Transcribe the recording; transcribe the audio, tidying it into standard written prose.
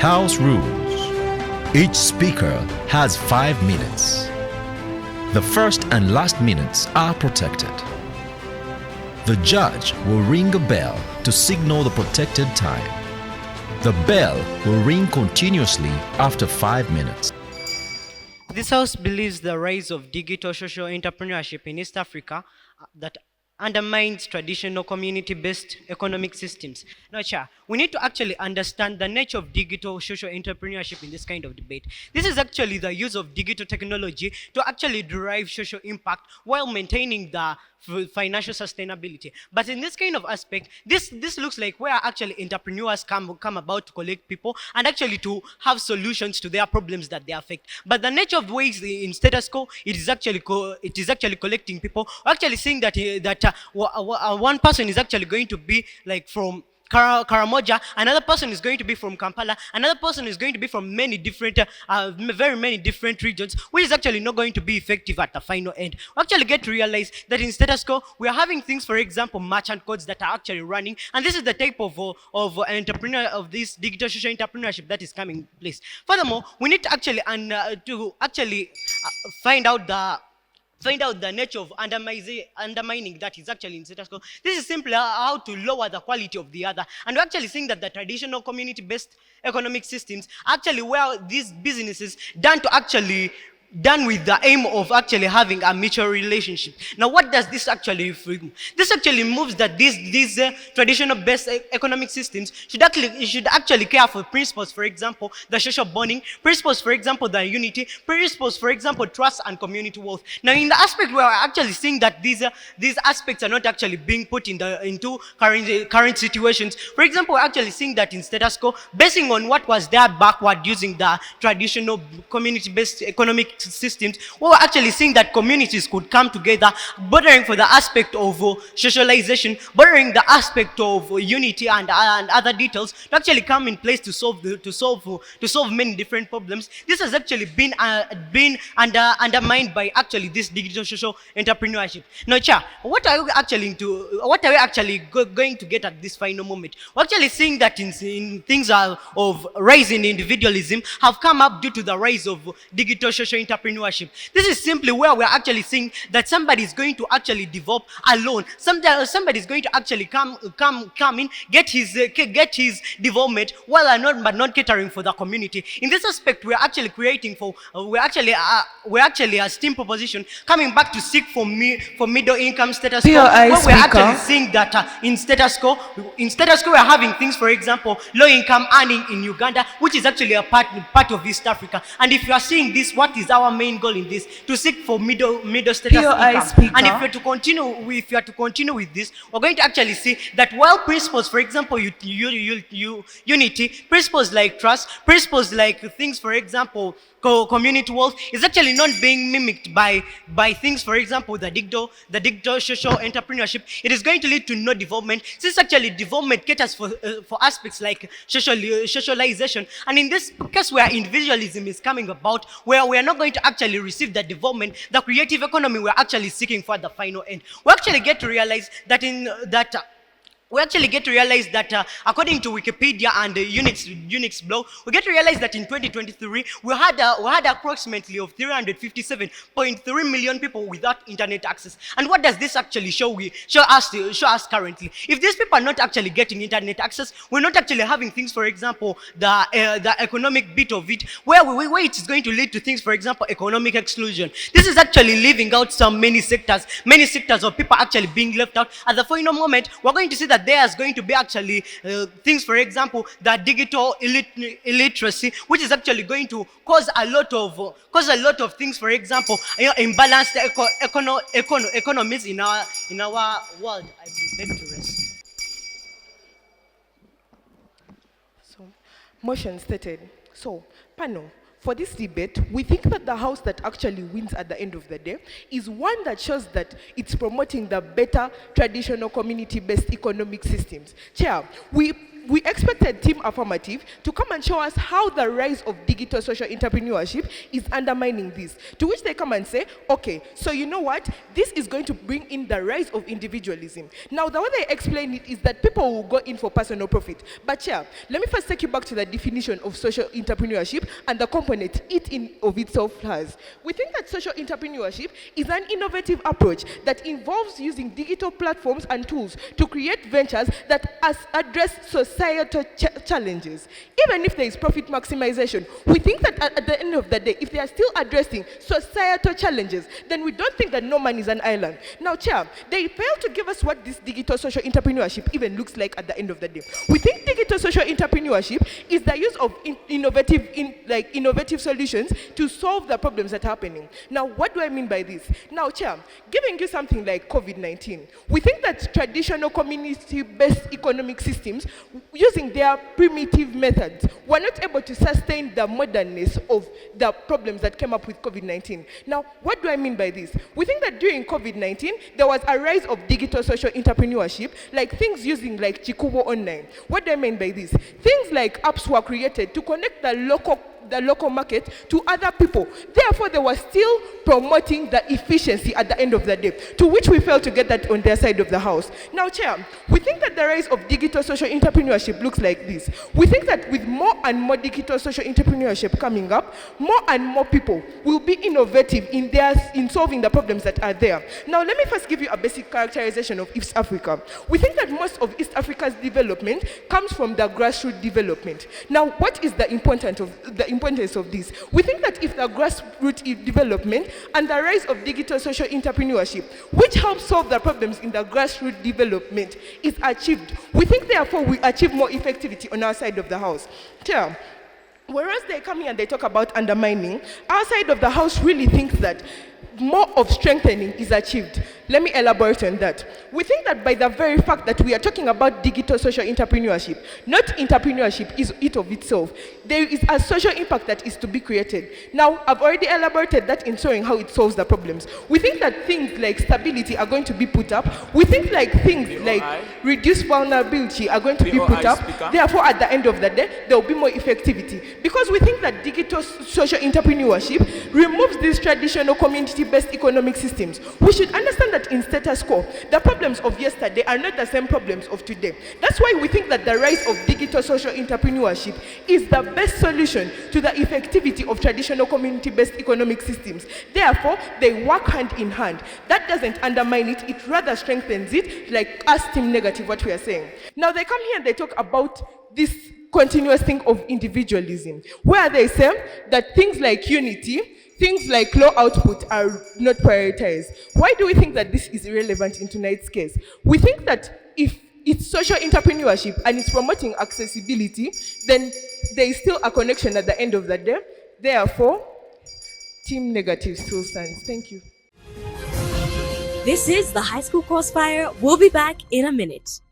House rules. Each speaker has 5 minutes. The first and last minutes are protected. The judge will ring a bell to signal the protected time. The bell will ring continuously after 5 minutes. This house believes the rise of digital social entrepreneurship in East Africa that undermines traditional community-based economic systems. Now, Chair, we need to actually understand the nature of digital social entrepreneurship in this kind of debate. This is actually the use of digital technology to actually derive social impact while maintaining the financial sustainability. But in this kind of aspect, this looks like where actually entrepreneurs come about to collect people and actually to have solutions to their problems that they affect. But the nature of ways in status quo, it is actually collecting people. We're actually seeing that one person is actually going to be like from Karamoja, another person is going to be from Kampala, another person is going to be from many different, very many different regions, which is actually not going to be effective at the final end. We actually get to realize that in status quo, we are having things, for example, merchant codes that are actually running, and this is the type of this digital social entrepreneurship that is coming in place. Furthermore, we need to actually find out the nature of undermining that is actually in status quo. This is simply how to lower the quality of the other. And we're actually seeing that the traditional community-based economic systems actually where these businesses done with the aim of actually having a mutual relationship. Now, what does this actually bring? This actually moves that these traditional based economic systems should actually care for principles, for example, the social bonding, principles, for example, the unity, principles, for example, trust and community wealth. Now, in the aspect where we're actually seeing that these aspects are not actually being put into current situations. For example, we're actually seeing that in status quo, basing on what was there backward using the traditional community-based economic systems, we're actually seeing that communities could come together, bordering for the aspect of socialization, bordering the aspect of unity and other details to actually come in place to solve many different problems. This has actually been undermined by actually this digital social entrepreneurship. Now, Chair, what are we actually going to get at this final moment? We're actually seeing that in things of rising individualism have come up due to the rise of digital social entrepreneurship. This is simply where we're actually seeing that somebody is going to actually develop alone. Somebody is going to actually come in, get his development while not catering for the community. In this aspect, we're actually we're actually a STEAM proposition coming back to seek for middle income status quo. Where we're actually seeing that in status quo we're having things, for example, low income earning in Uganda, which is actually a part of East Africa. And if you are seeing this, what is our main goal in this? To seek for middle status income. And if you are to continue with this, we're going to actually see that while principles, for example, unity, principles like trust, principles like things, for example, community wealth is actually not being mimicked by things, for example, the digital social entrepreneurship. It is going to lead to no development, since actually development caters for aspects like socialization. And in this case where individualism is coming about, where we are not going to actually receive the development, the creative economy we're actually seeking for at the final end, we actually get to realize that according to Wikipedia and Unix blog, we get to realize that in 2023 we had approximately of 357.3 million people without internet access. And what does this actually show us currently? If these people are not actually getting internet access, we're not actually having things, for example, the economic bit of it, where it is going to lead to things, for example, economic exclusion. This is actually leaving out many sectors of people actually being left out. At the final moment, we're going to see that there's going to be actually things, for example, the digital illiteracy, which is actually going to cause a lot of things, for example, imbalanced economies in our world. I beg to rest. So, motion stated. So, panel. For this debate, we think that the house that actually wins at the end of the day is one that shows that it's promoting the better traditional community-based economic systems. Chair, we we expected Team Affirmative to come and show us how the rise of digital social entrepreneurship is undermining this. To which they come and say, okay, so you know what? This is going to bring in the rise of individualism. Now, the way they explain it is that people will go in for personal profit. But yeah, let me first take you back to the definition of social entrepreneurship and the component it in of itself has. We think that social entrepreneurship is an innovative approach that involves using digital platforms and tools to create ventures that address societal challenges. Even if there is profit maximization, we think that at the end of the day, if they are still addressing societal challenges, then we don't think that no man is an island. Now, Chair, they fail to give us what this digital social entrepreneurship even looks like at the end of the day. We think digital social entrepreneurship is the use of innovative solutions to solve the problems that are happening. Now, what do I mean by this? Now, Chair, giving you something like COVID-19, we think that traditional community-based economic systems, using their primitive methods, were not able to sustain the modernness of the problems that came up with COVID-19. Now, what do I mean by this? We think that during COVID-19, there was a rise of digital social entrepreneurship, like things using like Chikubo Online. What do I mean by this? Things like apps were created to connect the local market to other people. Therefore, they were still promoting the efficiency at the end of the day, to which we failed to get that on their side of the house. Now, Chair, we think that the rise of digital social entrepreneurship looks like this. We think that with more and more digital social entrepreneurship coming up, more and more people will be innovative in solving the problems that are there. Now, let me first give you a basic characterization of East Africa. We think that most of East Africa's development comes from the grassroots development. Now, what is the importance of this? We think that if the grassroots development and the rise of digital social entrepreneurship, which helps solve the problems in the grassroots development, is achieved, we think therefore we achieve more effectivity on our side of the house. Chair, whereas they come here and they talk about undermining, our side of the house really thinks that more of strengthening is achieved. Let me elaborate on that. We think that by the very fact that we are talking about digital social entrepreneurship, not entrepreneurship is it of itself, there is a social impact that is to be created. Now, I've already elaborated that in showing how it solves the problems. We think that things like stability are going to be put up. We think like things like reduced vulnerability are going to be put up. Therefore, at the end of the day, there will be more effectivity. Because we think that digital social entrepreneurship removes these traditional community-based economic systems. We should understand that in status quo, the problems of yesterday are not the same problems of today. That's why we think that the rise of digital social entrepreneurship is the best solution to the effectivity of traditional community-based economic systems. Therefore, they work hand in hand. That doesn't undermine it, it rather strengthens it, like us Team Negative, what we are saying. Now, they come here and they talk about this continuous thing of individualism, where they say that things like unity, things like low output are not prioritized. Why do we think that this is irrelevant in tonight's case? We think that if it's social entrepreneurship and it's promoting accessibility, then there is still a connection at the end of the day. Therefore, Team Negative still stands. Thank you. This is the High School Crossfire. We'll be back in a minute.